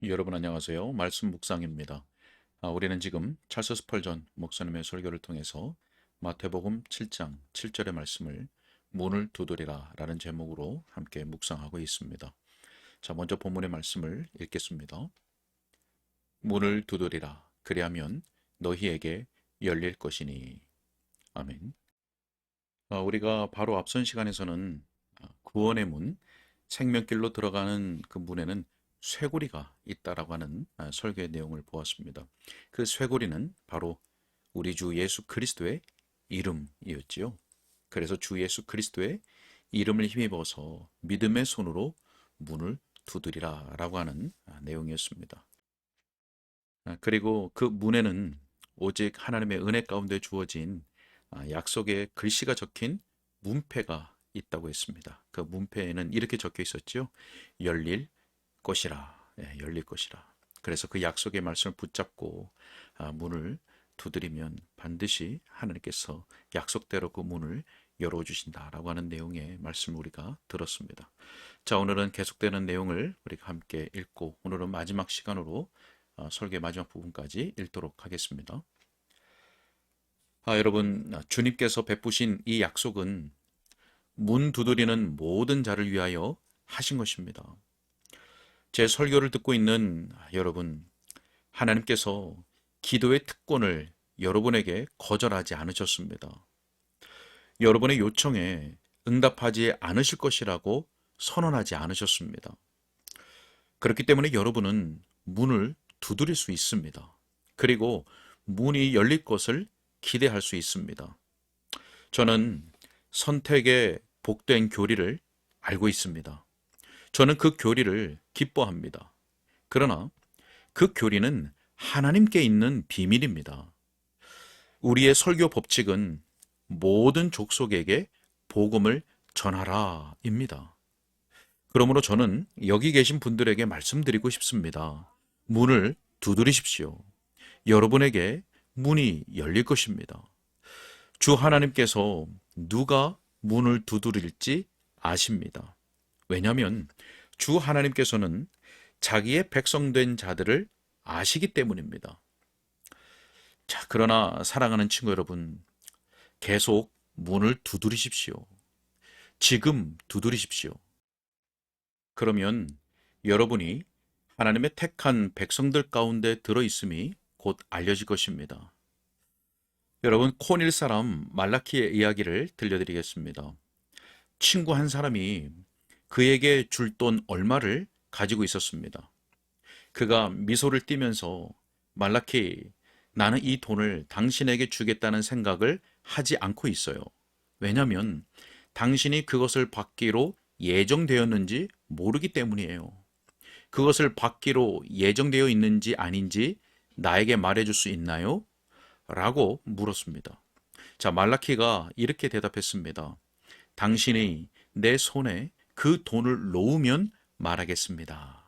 여러분 안녕하세요. 말씀 묵상입니다. 우리는 지금 찰스 스펄전 목사님의 설교를 통해서 마태복음 7장 7절의 말씀을 문을 두드리라 라는 제목으로 함께 묵상하고 있습니다. 자, 먼저 본문의 말씀을 읽겠습니다. 문을 두드리라. 그리하면 너희에게 열릴 것이니. 아멘. 우리가 바로 앞선 시간에서는 구원의 문, 생명길로 들어가는 그 문에는 쇠고리가 있다라고 하는 설교의 내용을 보았습니다. 그 쇠고리는 바로 우리 주 예수 그리스도의 이름이었지요. 그래서 주 예수 그리스도의 이름을 힘입어서 믿음의 손으로 문을 두드리라라고 하는 내용이었습니다. 그리고 그 문에는 오직 하나님의 은혜 가운데 주어진 약속의 글씨가 적힌 문패가 있다고 했습니다. 그 문패에는 이렇게 적혀 있었죠. 열릴 것이라. 열릴 것이라. 그래서 그 약속의 말씀을 붙잡고 문을 두드리면 반드시 하나님께서 약속대로 그 문을 열어주신다라고 하는 내용의 말씀을 우리가 들었습니다. 자, 오늘은 계속되는 내용을 우리가 함께 읽고 오늘은 마지막 시간으로 설교의 마지막 부분까지 읽도록 하겠습니다. 여러분, 주님께서 베푸신 이 약속은 문 두드리는 모든 자를 위하여 하신 것입니다. 제 설교를 듣고 있는 여러분, 하나님께서 기도의 특권을 여러분에게 거절하지 않으셨습니다. 여러분의 요청에 응답하지 않으실 것이라고 선언하지 않으셨습니다. 그렇기 때문에 여러분은 문을 두드릴 수 있습니다. 그리고 문이 열릴 것을 기대할 수 있습니다. 저는 선택의 복된 교리를 알고 있습니다. 저는 그 교리를 기뻐합니다. 그러나 그 교리는 하나님께 있는 비밀입니다. 우리의 설교 법칙은 모든 족속에게 복음을 전하라입니다. 그러므로 저는 여기 계신 분들에게 말씀드리고 싶습니다. 문을 두드리십시오. 여러분에게 문이 열릴 것입니다. 주 하나님께서 누가 문을 두드릴지 아십니다. 왜냐하면 주 하나님께서는 자기의 백성된 자들을 아시기 때문입니다. 자, 그러나 사랑하는 친구 여러분, 계속 문을 두드리십시오. 지금 두드리십시오. 그러면 여러분이 하나님의 택한 백성들 가운데 들어있음이 곧 알려질 것입니다. 여러분, 콘일 사람 말라키의 이야기를 들려드리겠습니다. 친구 한 사람이 그에게 줄 돈 얼마를 가지고 있었습니다. 그가 미소를 띠면서 말라키, 나는 이 돈을 당신에게 주겠다는 생각을 하지 않고 있어요. 왜냐하면 당신이 그것을 받기로 예정되었는지 모르기 때문이에요. 그것을 받기로 예정되어 있는지 아닌지 나에게 말해줄 수 있나요? 라고 물었습니다. 자, 말라키가 이렇게 대답했습니다. 당신이 내 손에 그 돈을 놓으면 말하겠습니다.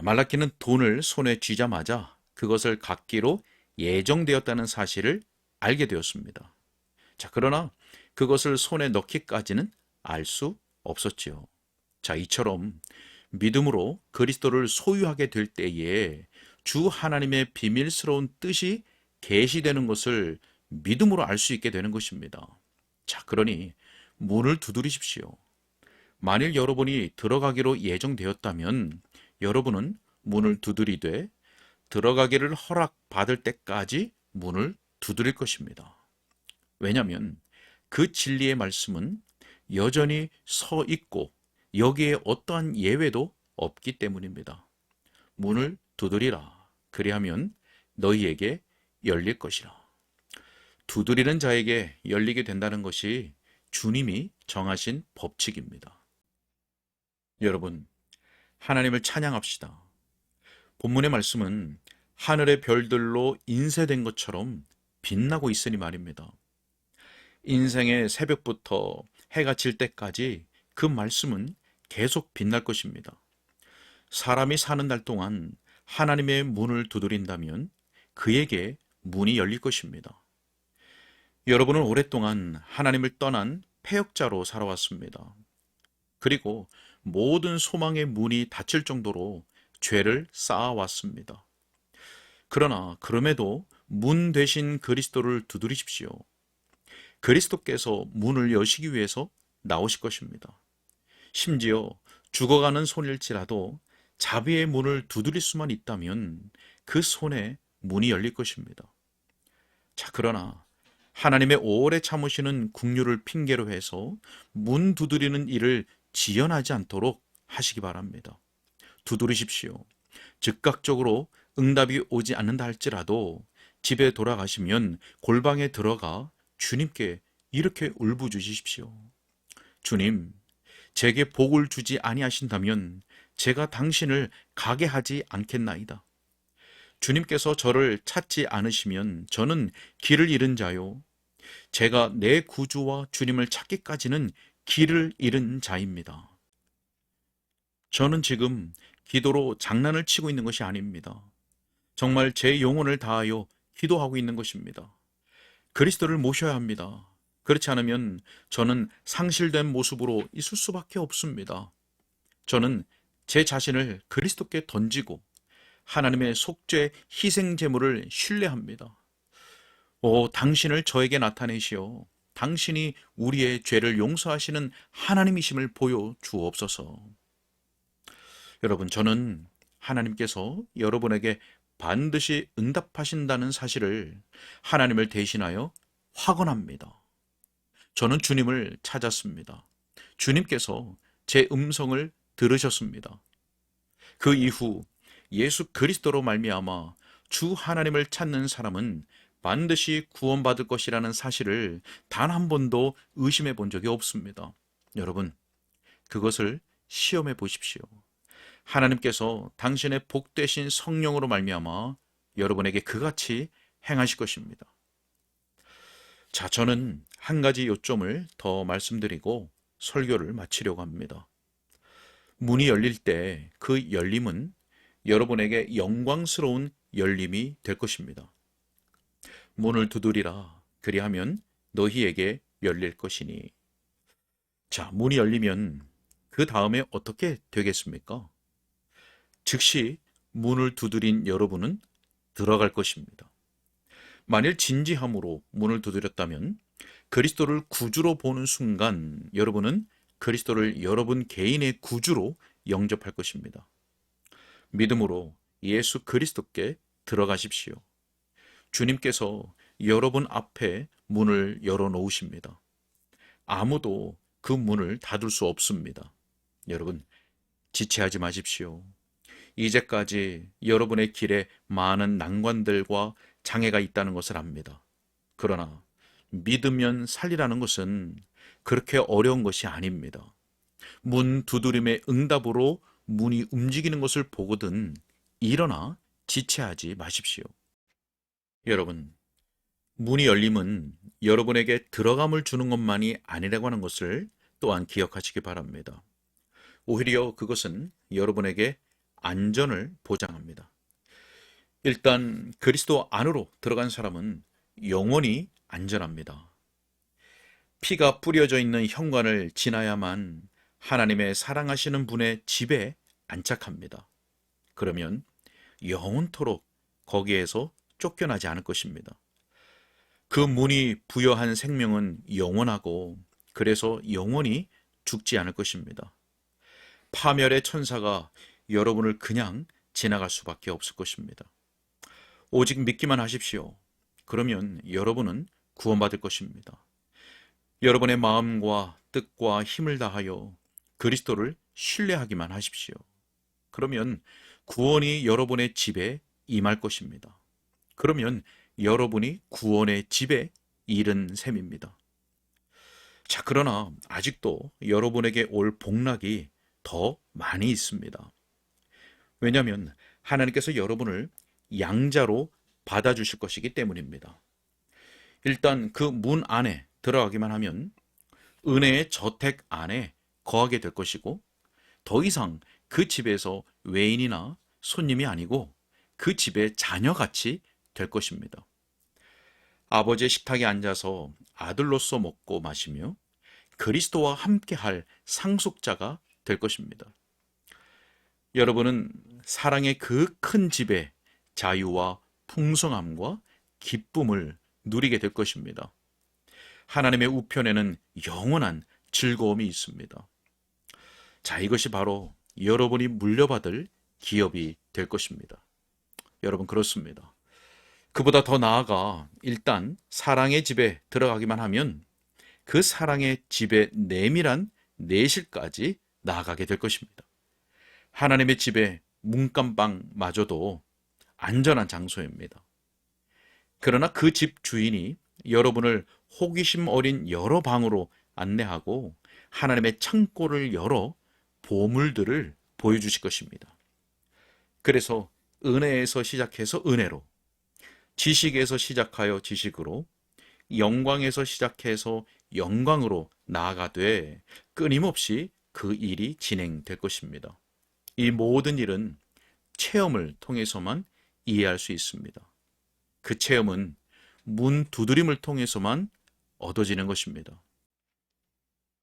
말라키는 돈을 손에 쥐자마자 그것을 갖기로 예정되었다는 사실을 알게 되었습니다. 자, 그러나 그것을 손에 넣기까지는 알 수 없었지요. 자, 이처럼 믿음으로 그리스도를 소유하게 될 때에 주 하나님의 비밀스러운 뜻이 계시되는 것을 믿음으로 알 수 있게 되는 것입니다. 자, 그러니 문을 두드리십시오. 만일 여러분이 들어가기로 예정되었다면 여러분은 문을 두드리되 들어가기를 허락받을 때까지 문을 두드릴 것입니다. 왜냐하면 그 진리의 말씀은 여전히 서 있고 여기에 어떠한 예외도 없기 때문입니다. 문을 두드리라. 그리하면 너희에게 열릴 것이라. 두드리는 자에게 열리게 된다는 것이 주님이 정하신 법칙입니다. 여러분, 하나님을 찬양합시다. 본문의 말씀은 하늘의 별들로 인쇄된 것처럼 빛나고 있으니 말입니다. 인생의 새벽부터 해가 질 때까지 그 말씀은 계속 빛날 것입니다. 사람이 사는 날 동안 하나님의 문을 두드린다면 그에게 문이 열릴 것입니다. 여러분은 오랫동안 하나님을 떠난 패역자로 살아왔습니다. 그리고 모든 소망의 문이 닫힐 정도로 죄를 쌓아왔습니다. 그러나 그럼에도 문 되신 그리스도를 두드리십시오. 그리스도께서 문을 여시기 위해서 나오실 것입니다. 심지어 죽어가는 손일지라도 자비의 문을 두드릴 수만 있다면 그 손에 문이 열릴 것입니다. 자, 그러나 하나님의 오래 참으시는 긍휼을 핑계로 해서 문 두드리는 일을 지연하지 않도록 하시기 바랍니다. 두드리십시오. 즉각적으로 응답이 오지 않는다 할지라도 집에 돌아가시면 골방에 들어가 주님께 이렇게 울부짖으십시오. 주님, 제게 복을 주지 아니하신다면 제가 당신을 가게 하지 않겠나이다. 주님께서 저를 찾지 않으시면 저는 길을 잃은 자요. 제가 내 구주와 주님을 찾기까지는 길을 잃은 자입니다. 저는 지금 기도로 장난을 치고 있는 것이 아닙니다. 정말 제 영혼을 다하여 기도하고 있는 것입니다. 그리스도를 모셔야 합니다. 그렇지 않으면 저는 상실된 모습으로 있을 수밖에 없습니다. 저는 제 자신을 그리스도께 던지고 하나님의 속죄 희생 제물을 신뢰합니다. 당신을 저에게 나타내시어 당신이 우리의 죄를 용서하시는 하나님이심을 보여 주옵소서. 여러분, 저는 하나님께서 여러분에게 반드시 응답하신다는 사실을 하나님을 대신하여 확언합니다. 저는 주님을 찾았습니다. 주님께서 제 음성을 들으셨습니다. 그 이후 예수 그리스도로 말미암아 주 하나님을 찾는 사람은 반드시 구원받을 것이라는 사실을 단 한 번도 의심해 본 적이 없습니다. 여러분, 그것을 시험해 보십시오. 하나님께서 당신의 복되신 성령으로 말미암아 여러분에게 그같이 행하실 것입니다. 자, 저는 한 가지 요점을 더 말씀드리고 설교를 마치려고 합니다. 문이 열릴 때 그 열림은 여러분에게 영광스러운 열림이 될 것입니다. 문을 두드리라, 그리하면 너희에게 열릴 것이니. 자, 문이 열리면 그 다음에 어떻게 되겠습니까? 즉시 문을 두드린 여러분은 들어갈 것입니다. 만일 진지함으로 문을 두드렸다면 그리스도를 구주로 보는 순간 여러분은 그리스도를 여러분 개인의 구주로 영접할 것입니다. 믿음으로 예수 그리스도께 들어가십시오. 주님께서 여러분 앞에 문을 열어놓으십니다. 아무도 그 문을 닫을 수 없습니다. 여러분, 지체하지 마십시오. 이제까지 여러분의 길에 많은 난관들과 장애가 있다는 것을 압니다. 그러나 믿으면 살리라는 것은 그렇게 어려운 것이 아닙니다. 문 두드림의 응답으로 문이 움직이는 것을 보거든 일어나 지체하지 마십시오. 여러분, 문이 열림은 여러분에게 들어감을 주는 것만이 아니라고 하는 것을 또한 기억하시기 바랍니다. 오히려 그것은 여러분에게 안전을 보장합니다. 일단 그리스도 안으로 들어간 사람은 영원히 안전합니다. 피가 뿌려져 있는 현관을 지나야만 하나님의 사랑하시는 분의 집에 안착합니다. 그러면 영원토록 거기에서 쫓겨나지 않을 것입니다. 그 문이 부여한 생명은 영원하고 그래서 영원히 죽지 않을 것입니다. 파멸의 천사가 여러분을 그냥 지나갈 수밖에 없을 것입니다. 오직 믿기만 하십시오. 그러면 여러분은 구원받을 것입니다. 여러분의 마음과 뜻과 힘을 다하여 그리스도를 신뢰하기만 하십시오. 그러면 구원이 여러분의 집에 임할 것입니다. 그러면 여러분이 구원의 집에 이른 셈입니다. 자, 그러나 아직도 여러분에게 올 복락이 더 많이 있습니다. 왜냐하면 하나님께서 여러분을 양자로 받아주실 것이기 때문입니다. 일단 그 문 안에 들어가기만 하면 은혜의 저택 안에 거하게 될 것이고 더 이상 그 집에서 외인이나 손님이 아니고 그 집의 자녀같이 될 것입니다. 아버지의 식탁에 앉아서 아들로서 먹고 마시며 그리스도와 함께할 상속자가 될 것입니다. 여러분은 사랑의 그 큰 집에 자유와 풍성함과 기쁨을 누리게 될 것입니다. 하나님의 우편에는 영원한 즐거움이 있습니다. 자, 이것이 바로 여러분이 물려받을 기업이 될 것입니다. 여러분, 그렇습니다. 그보다 더 나아가 일단 사랑의 집에 들어가기만 하면 그 사랑의 집의 내밀한 내실까지 나아가게 될 것입니다. 하나님의 집에 문간방마저도 안전한 장소입니다. 그러나 그 집 주인이 여러분을 호기심 어린 여러 방으로 안내하고 하나님의 창고를 열어 보물들을 보여주실 것입니다. 그래서 은혜에서 시작해서 은혜로, 지식에서 시작하여 지식으로, 영광에서 시작해서 영광으로 나아가되 끊임없이 그 일이 진행될 것입니다. 이 모든 일은 체험을 통해서만 이해할 수 있습니다. 그 체험은 문 두드림을 통해서만 얻어지는 것입니다.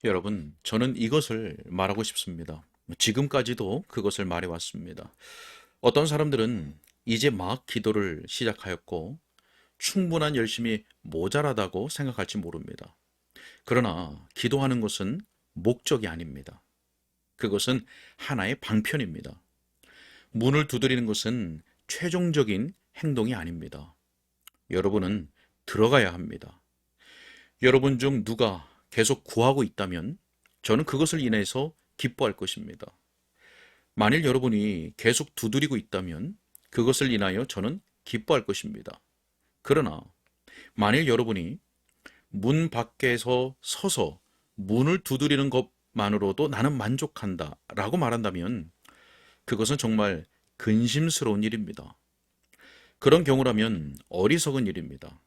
여러분, 저는 이것을 말하고 싶습니다. 지금까지도 그것을 말해왔습니다. 어떤 사람들은 이제 막 기도를 시작하였고 충분한 열심이 모자라다고 생각할지 모릅니다. 그러나 기도하는 것은 목적이 아닙니다. 그것은 하나의 방편입니다. 문을 두드리는 것은 최종적인 행동이 아닙니다. 여러분은 들어가야 합니다. 여러분 중 누가 계속 구하고 있다면 저는 그것을 인해서 기뻐할 것입니다. 만일 여러분이 계속 두드리고 있다면 그것을 인하여 저는 기뻐할 것입니다. 그러나 만일 여러분이 문 밖에서 서서 문을 두드리는 것만으로도 나는 만족한다 라고 말한다면 그것은 정말 근심스러운 일입니다. 그런 경우라면 어리석은 일입니다.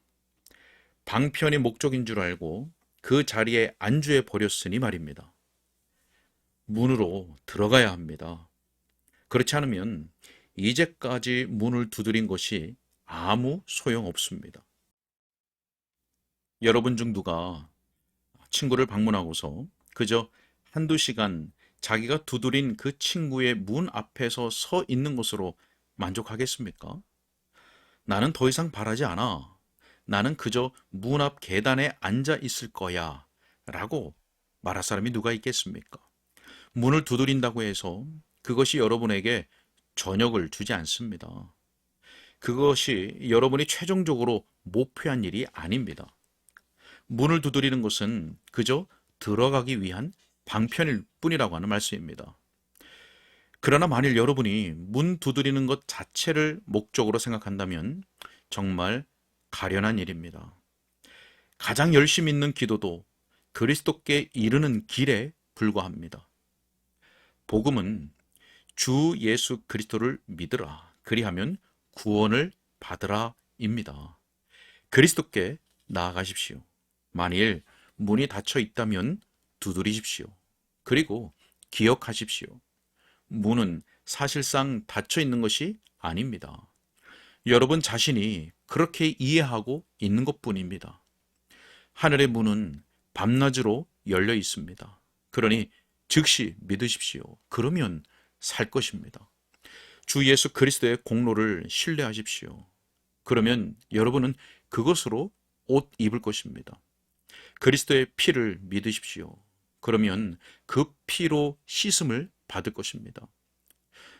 방편이 목적인 줄 알고 그 자리에 안주해 버렸으니 말입니다. 문으로 들어가야 합니다. 그렇지 않으면 이제까지 문을 두드린 것이 아무 소용없습니다. 여러분 중 누가 친구를 방문하고서 그저 한두 시간 자기가 두드린 그 친구의 문 앞에서 서 있는 것으로 만족하겠습니까? 나는 더 이상 바라지 않아. 나는 그저 문 앞 계단에 앉아 있을 거야. 라고 말할 사람이 누가 있겠습니까? 문을 두드린다고 해서 그것이 여러분에게 저녁을 주지 않습니다. 그것이 여러분이 최종적으로 목표한 일이 아닙니다. 문을 두드리는 것은 그저 들어가기 위한 방편일 뿐이라고 하는 말씀입니다. 그러나 만일 여러분이 문 두드리는 것 자체를 목적으로 생각한다면 정말 가련한 일입니다. 가장 열심 있는 기도도 그리스도께 이르는 길에 불과합니다. 복음은 주 예수 그리스도를 믿으라. 그리하면 구원을 받으라 입니다. 그리스도께 나아가십시오. 만일 문이 닫혀 있다면 두드리십시오. 그리고 기억하십시오. 문은 사실상 닫혀 있는 것이 아닙니다. 여러분 자신이 그렇게 이해하고 있는 것뿐입니다. 하늘의 문은 밤낮으로 열려 있습니다. 그러니 즉시 믿으십시오. 그러면 살 것입니다. 주 예수 그리스도의 공로를 신뢰하십시오. 그러면 여러분은 그것으로 옷 입을 것입니다. 그리스도의 피를 믿으십시오. 그러면 그 피로 씻음을 받을 것입니다.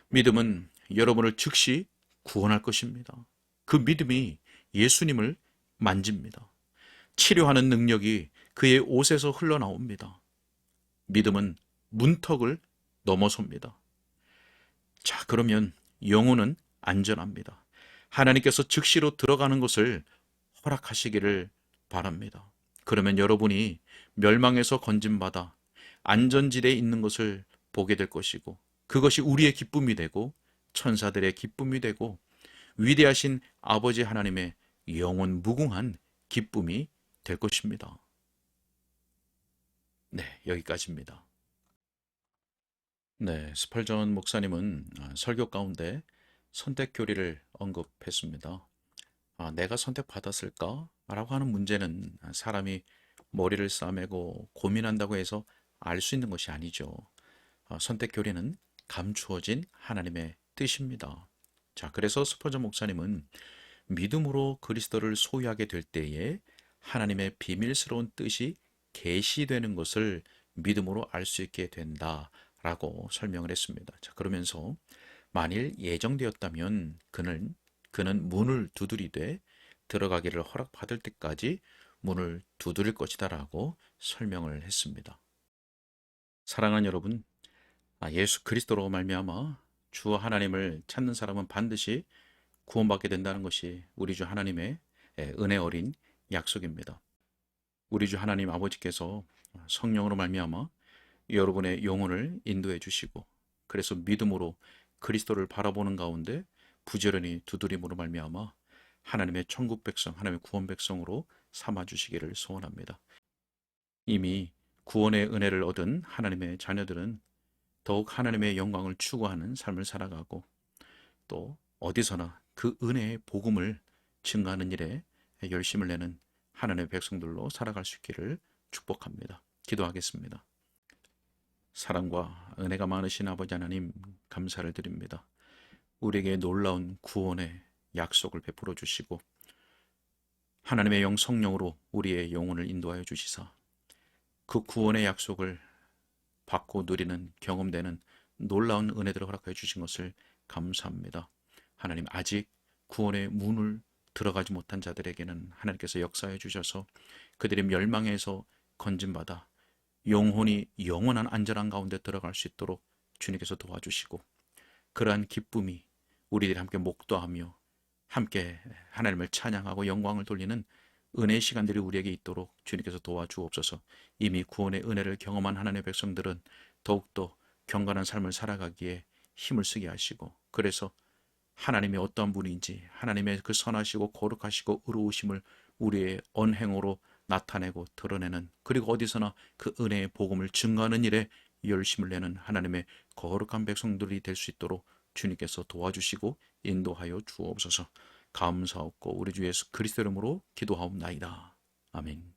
믿음은 여러분을 즉시 구원할 것입니다. 그 믿음이 예수님을 만집니다. 치료하는 능력이 그의 옷에서 흘러나옵니다. 믿음은 문턱을 넘어섭니다. 자, 그러면 영혼은 안전합니다. 하나님께서 즉시로 들어가는 것을 허락하시기를 바랍니다. 그러면 여러분이 멸망에서 건진받아 안전지대에 있는 것을 보게 될 것이고 그것이 우리의 기쁨이 되고 천사들의 기쁨이 되고 위대하신 아버지 하나님의 영원 무궁한 기쁨이 될 것입니다. 네, 여기까지입니다. 네, 스펄전 목사님은 설교 가운데 선택 교리를 언급했습니다. 내가 선택받았을까? 라고 하는 문제는 사람이 머리를 싸매고 고민한다고 해서 알 수 있는 것이 아니죠. 선택 교리는 감추어진 하나님의 뜻입니다. 자, 그래서 스펄전 목사님은 믿음으로 그리스도를 소유하게 될 때에 하나님의 비밀스러운 뜻이 계시되는 것을 믿음으로 알 수 있게 된다라고 설명을 했습니다. 자, 그러면서 만일 예정되었다면 그는 문을 두드리되 들어가기를 허락받을 때까지 문을 두드릴 것이다라고 설명을 했습니다. 사랑하는 여러분, 예수 그리스도로 말미암아 주 하나님을 찾는 사람은 반드시 구원받게 된다는 것이 우리 주 하나님의 은혜 어린 약속입니다. 우리 주 하나님 아버지께서 성령으로 말미암아 여러분의 영혼을 인도해 주시고, 그래서 믿음으로 그리스도를 바라보는 가운데 부지런히 두드림으로 말미암아 하나님의 천국 백성, 하나님의 구원 백성으로 삼아 주시기를 소원합니다. 이미 구원의 은혜를 얻은 하나님의 자녀들은 더욱 하나님의 영광을 추구하는 삶을 살아가고, 또 어디서나 그 은혜의 복음을 증가하는 일에 열심을 내는 하나님의 백성들로 살아갈 수 있기를 축복합니다. 기도하겠습니다. 사랑과 은혜가 많으신 아버지 하나님, 감사를 드립니다. 우리에게 놀라운 구원의 약속을 베풀어 주시고 하나님의 영 성령으로 우리의 영혼을 인도하여 주시사 그 구원의 약속을 받고 누리는, 경험되는 놀라운 은혜들을 허락하여 주신 것을 감사합니다. 하나님, 아직 구원의 문을 들어가지 못한 자들에게는 하나님께서 역사해 주셔서 그들이 멸망에서 건진받아 영혼이 영원한 안전한 가운데 들어갈 수 있도록 주님께서 도와주시고, 그러한 기쁨이 우리들이 함께 목도하며 함께 하나님을 찬양하고 영광을 돌리는 은혜의 시간들이 우리에게 있도록 주님께서 도와주옵소서. 이미 구원의 은혜를 경험한 하나님의 백성들은 더욱더 경건한 삶을 살아가기에 힘을 쓰게 하시고, 그래서 하나님의 어떠한 분인지, 하나님의 그 선하시고 거룩하시고 의로우심을 우리의 언행으로 나타내고 드러내는, 그리고 어디서나 그 은혜의 복음을 증거하는 일에 열심을 내는 하나님의 거룩한 백성들이 될 수 있도록 주님께서 도와주시고 인도하여 주옵소서. 감사하고 우리 주 예수 그리스도 이름으로 기도하옵나이다. 아멘.